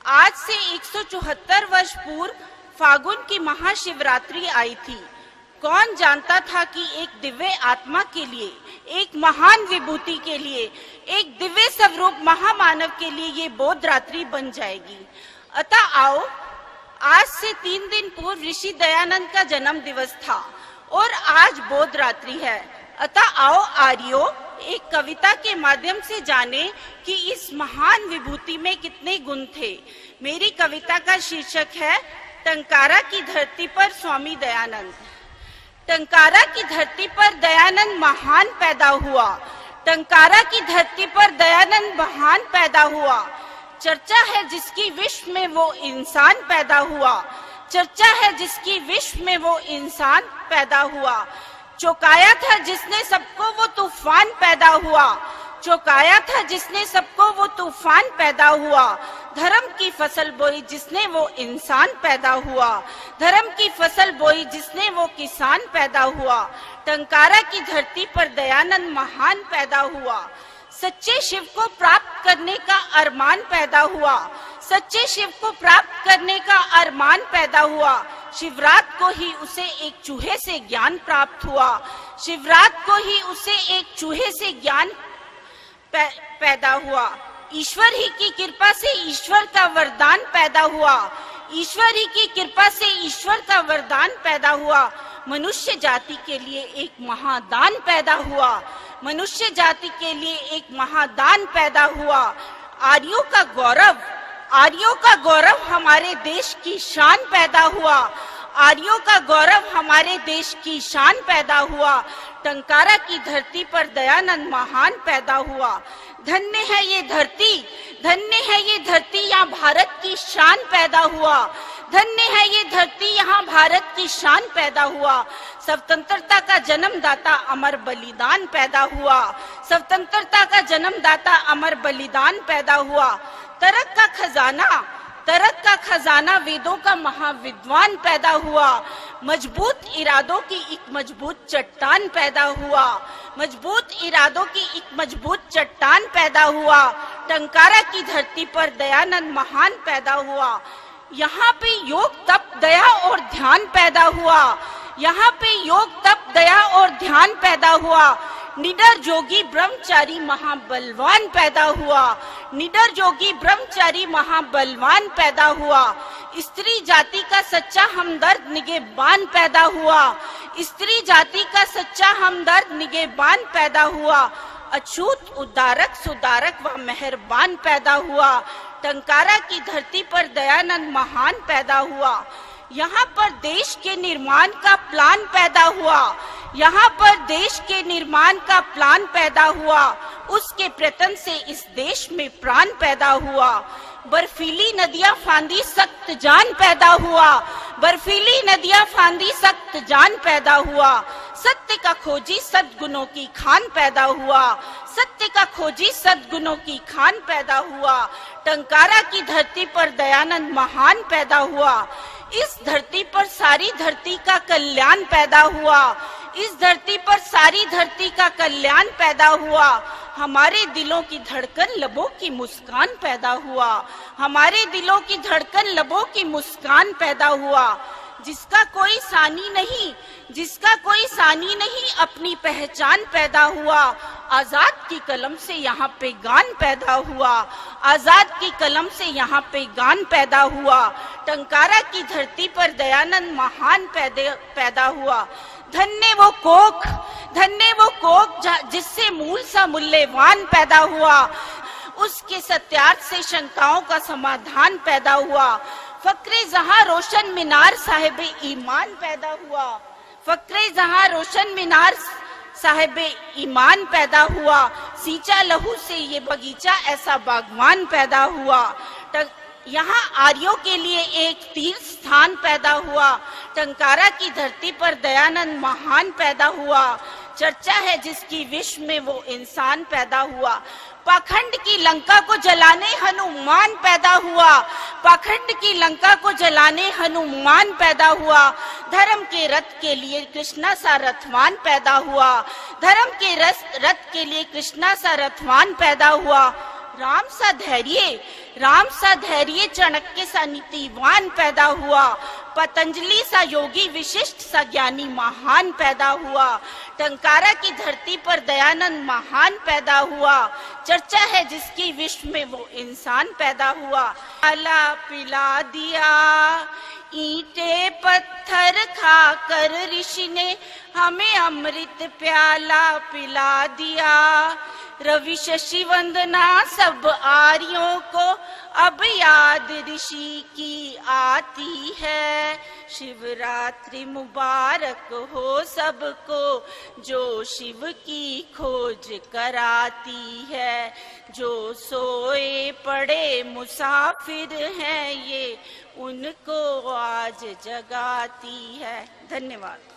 आज से 174 वर्ष पूर्व फागुन की महाशिवरात्रि आई थी। कौन जानता था कि एक दिव्य आत्मा के लिए, एक महान विभूति के लिए, एक दिव्य स्वरूप महामानव के लिए ये बोध रात्रि बन जाएगी। अतः आओ, आज से 3 दिन पूर्व ऋषि दयानंद का जन्म दिवस था और आज बोध रात्रि है। अतः आओ आर्यो, एक कविता के माध्यम से जाने कि इस महान विभूति में कितने गुण थे। मेरी कविता का शीर्षक है टंकारा की धरती पर स्वामी दयानंद। टंकारा की धरती पर दयानंद महान पैदा हुआ। टंकारा की धरती पर दयानंद महान पैदा हुआ। चर्चा है जिसकी विश्व में वो इंसान पैदा हुआ। चर्चा है जिसकी विश्व में वो इंसान पैदा हुआ। चौंकाया था जिसने सबको वो तूफान पैदा हुआ। चौंकाया था जिसने सबको वो तूफान पैदा हुआ। धर्म की फसल बोई जिसने वो इंसान पैदा हुआ। धर्म की फसल बोई जिसने वो किसान पैदा हुआ। टंकारा की धरती पर दयानंद महान पैदा हुआ। सच्चे शिव को प्राप्त करने का अरमान पैदा हुआ। सच्चे शिव को प्राप्त करने का अरमान पैदा हुआ। शिवरात को ही उसे एक चूहे से ज्ञान प्राप्त हुआ। शिवरात को ही उसे एक चूहे से ज्ञान पैदा हुआ। ईश्वर ही की कृपा से ईश्वर का वरदान पैदा हुआ। ईश्वर ही की कृपा से ईश्वर का वरदान पैदा हुआ। मनुष्य जाति के लिए एक महादान पैदा हुआ। मनुष्य जाति के लिए एक महादान पैदा हुआ। आर्यों का गौरव, आर्यों का गौरव हमारे देश की शान पैदा हुआ। आर्यों का गौरव हमारे देश की शान पैदा हुआ। टंकारा की धरती पर दयानंद महान पैदा हुआ। धन्य है ये धरती, धन्य है ये धरती, यहाँ भारत की शान पैदा हुआ। धन्य है ये धरती, यहाँ भारत की शान पैदा हुआ। स्वतंत्रता का जन्मदाता अमर बलिदान पैदा हुआ। स्वतंत्रता का जन्मदाता अमर बलिदान पैदा हुआ। तर्क का खजाना, तर्क का खजाना, वेदों का महाविद्वान पैदा हुआ। मजबूत इरादों की एक मजबूत चट्टान पैदा हुआ। मजबूत इरादों की एक मजबूत चट्टान पैदा हुआ। टंकारा की धरती पर दयानंद महान पैदा हुआ। यहाँ पे योग तप दया और ध्यान पैदा हुआ। यहाँ पे योग तप दया और ध्यान पैदा हुआ। निडर जोगी ब्रह्मचारी महाबलवान पैदा हुआ। निडर जोगी ब्रह्मचारी महाबलवान पैदा हुआ। स्त्री जाति का सच्चा हमदर्द निगहबान पैदा हुआ। स्त्री जाति का सच्चा हमदर्द निगहबान पैदा हुआ। अछूत उद्धारक सुधारक व मेहरबान पैदा हुआ। टंकारा की धरती पर दयानंद महान पैदा हुआ। यहाँ पर देश के निर्माण का प्लान पैदा हुआ। यहाँ पर देश के निर्माण का प्लान पैदा हुआ। उसके प्रयत्न से इस देश में प्राण पैदा हुआ। बर्फीली नदियां फांदी सख्त जान पैदा हुआ। बर्फीली नदियां फांदी सख्त जान पैदा हुआ। सत्य का खोजी सद्गुणों की खान पैदा हुआ। सत्य का खोजी सद्गुणों की खान पैदा हुआ। टंकारा की धरती पर दयानंद महान पैदा हुआ। इस धरती पर सारी धरती का कल्याण पैदा हुआ। इस धरती पर सारी धरती का कल्याण पैदा हुआ। हमारे दिलों की धड़कन लबों की मुस्कान पैदा हुआ। हमारे दिलों की धड़कन लबों की मुस्कान पैदा हुआ। जिसका कोई सानी नहीं, जिसका कोई सानी नहीं, अपनी पहचान पैदा हुआ। आजाद की कलम से यहाँ पे गान पैदा हुआ। आजाद की कलम से यहाँ पे गान पैदा हुआ। टंकारा की धरती पर दयानंद महान पैदा हुआ। धन्य वो कोख, धन्य वो कोख जिससे मूल सा मूल्यवान पैदा हुआ। उसके सत्यार्थ से शंकाओं का समाधान पैदा हुआ। फक्रे जहां रोशन मीनार साहिब ईमान पैदा हुआ। फक्रे जहां रोशन मीनार साहिब ईमान पैदा हुआ। सींचा लहू से ये बगीचा ऐसा बागवान पैदा हुआ। यहाँ आर्यों के लिए एक तीर्थ स्थान पैदा हुआ। टंकारा की धरती पर दयानंद महान पैदा हुआ। चर्चा है जिसकी विश्व में वो इंसान पैदा हुआ। पाखंड की लंका को जलाने हनुमान पैदा हुआ। पाखंड की लंका को जलाने हनुमान पैदा हुआ। धर्म के रथ के लिए कृष्णा सा रथवान पैदा हुआ। धर्म के रथ के लिए कृष्णा सा रथवान पैदा हुआ। राम सा धैर्य चाणक्य सा नीतिवान पैदा हुआ, पतंजलि सा योगी विशिष्ट सा ज्ञानी महान पैदा हुआ, टंकारा की धरती पर दयानंद महान पैदा हुआ, चर्चा है जिसकी विश्व में वो इंसान पैदा हुआ। प्याला पिला दिया ईंटे पत्थर खाकर ऋषि ने हमें अमृत प्याला पिला दिया, रवि शशि वंदना सब आर्यों को अब याद ऋषि की आती है। शिवरात्रि मुबारक हो सबको जो शिव की खोज कराती है, जो सोए पड़े मुसाफिर हैं ये उनको आज जगाती है। धन्यवाद।